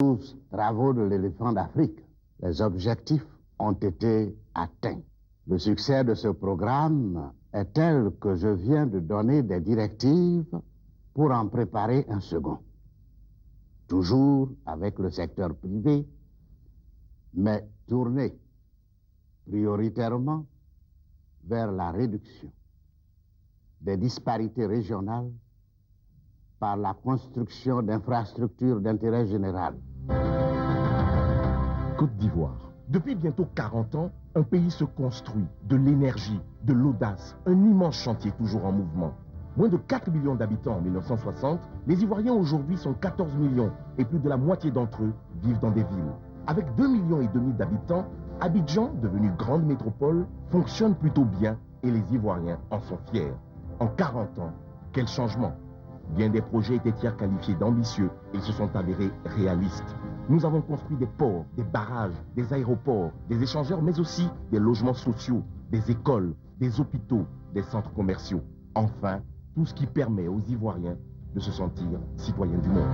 12 travaux de l'éléphant d'Afrique. Les objectifs ont été atteints. Le succès de ce programme est tel que je viens de donner des directives pour en préparer un second. Toujours avec le secteur privé, mais tourné prioritairement vers la réduction des disparités régionales par la construction d'infrastructures d'intérêt général. Côte d'Ivoire. Depuis bientôt 40 ans, un pays se construit, de l'énergie, de l'audace, un immense chantier toujours en mouvement. Moins de 4 millions d'habitants en 1960, les Ivoiriens aujourd'hui sont 14 millions et plus de la moitié d'entre eux vivent dans des villes. Avec 2,5 millions d'habitants, Abidjan, devenue grande métropole, fonctionne plutôt bien et les Ivoiriens en sont fiers. En 40 ans, quel changement! Bien des projets étaient hier qualifiés d'ambitieux et se sont avérés réalistes. Nous avons construit des ports, des barrages, des aéroports, des échangeurs, mais aussi des logements sociaux, des écoles, des hôpitaux, des centres commerciaux. Enfin, tout ce qui permet aux Ivoiriens de se sentir citoyens du monde.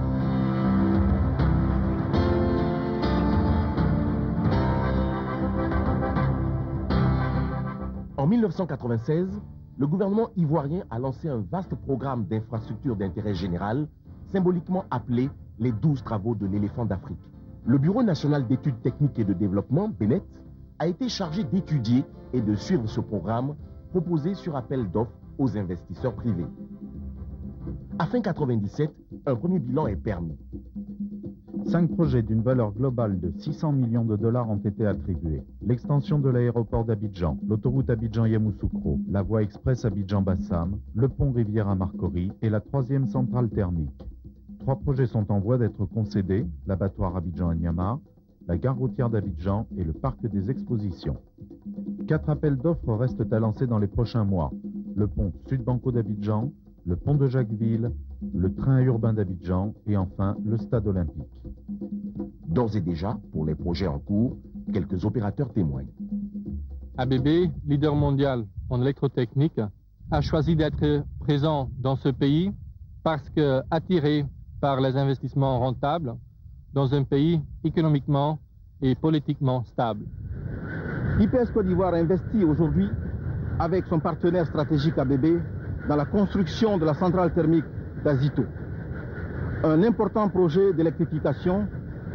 En 1996, le gouvernement ivoirien a lancé un vaste programme d'infrastructures d'intérêt général, symboliquement appelé les 12 travaux de l'éléphant d'Afrique. Le Bureau national d'études techniques et de développement, BNET, a été chargé d'étudier et de suivre ce programme proposé sur appel d'offres aux investisseurs privés. À fin 1997, un premier bilan est permis. 5 projets d'une valeur globale de 600 millions de dollars ont été attribués. L'extension de l'aéroport d'Abidjan, l'autoroute Abidjan-Yamoussoukro, la voie express Abidjan-Bassam, le pont Riviera-Marcory et la 3e centrale thermique. 3 projets sont en voie d'être concédés, l'abattoir Abidjan-Anyama, la gare routière d'Abidjan et le parc des expositions. 4 appels d'offres restent à lancer dans les prochains mois. Le pont Sud-Banco d'Abidjan, le pont de Jacquesville, le train urbain d'Abidjan et enfin le stade olympique. D'ores et déjà, pour les projets en cours, quelques opérateurs témoignent. ABB, leader mondial en électrotechnique, a choisi d'être présent dans ce pays parce que attiré par les investissements rentables dans un pays économiquement et politiquement stable. IPS Côte d'Ivoire investit aujourd'hui avec son partenaire stratégique ABB dans la construction de la centrale thermique d'Azito, un important projet d'électrification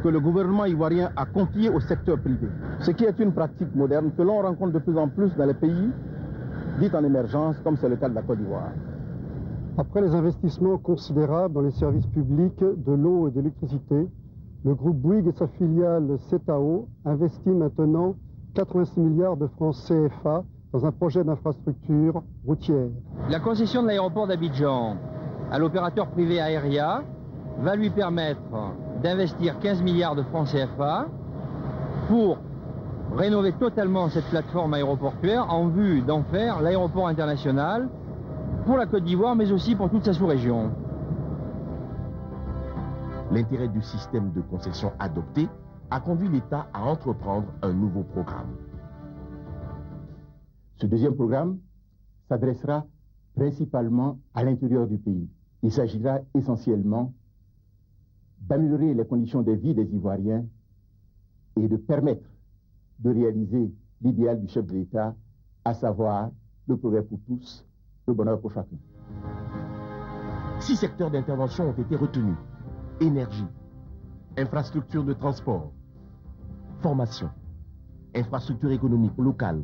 que le gouvernement ivoirien a confié au secteur privé, ce qui est une pratique moderne que l'on rencontre de plus en plus dans les pays dits en émergence, comme c'est le cas de la Côte d'Ivoire. Après les investissements considérables dans les services publics de l'eau et de l'électricité, le groupe Bouygues et sa filiale CETAO investit maintenant 86 milliards de francs CFA dans un projet d'infrastructure routière. La concession de l'aéroport d'Abidjan à l'opérateur privé Aéria va lui permettre d'investir 15 milliards de francs CFA pour rénover totalement cette plateforme aéroportuaire en vue d'en faire l'aéroport international pour la Côte d'Ivoire, mais aussi pour toute sa sous-région. L'intérêt du système de concession adopté a conduit l'État à entreprendre un nouveau programme. Ce deuxième programme s'adressera principalement à l'intérieur du pays. Il s'agira essentiellement d'améliorer les conditions de vie des Ivoiriens et de permettre de réaliser l'idéal du chef de l'État, à savoir le progrès pour tous, le bonheur pour chacun. 6 secteurs d'intervention ont été retenus. Énergie, infrastructure de transport, formation, infrastructure économique locale,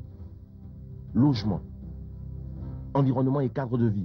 logement, environnement et cadre de vie.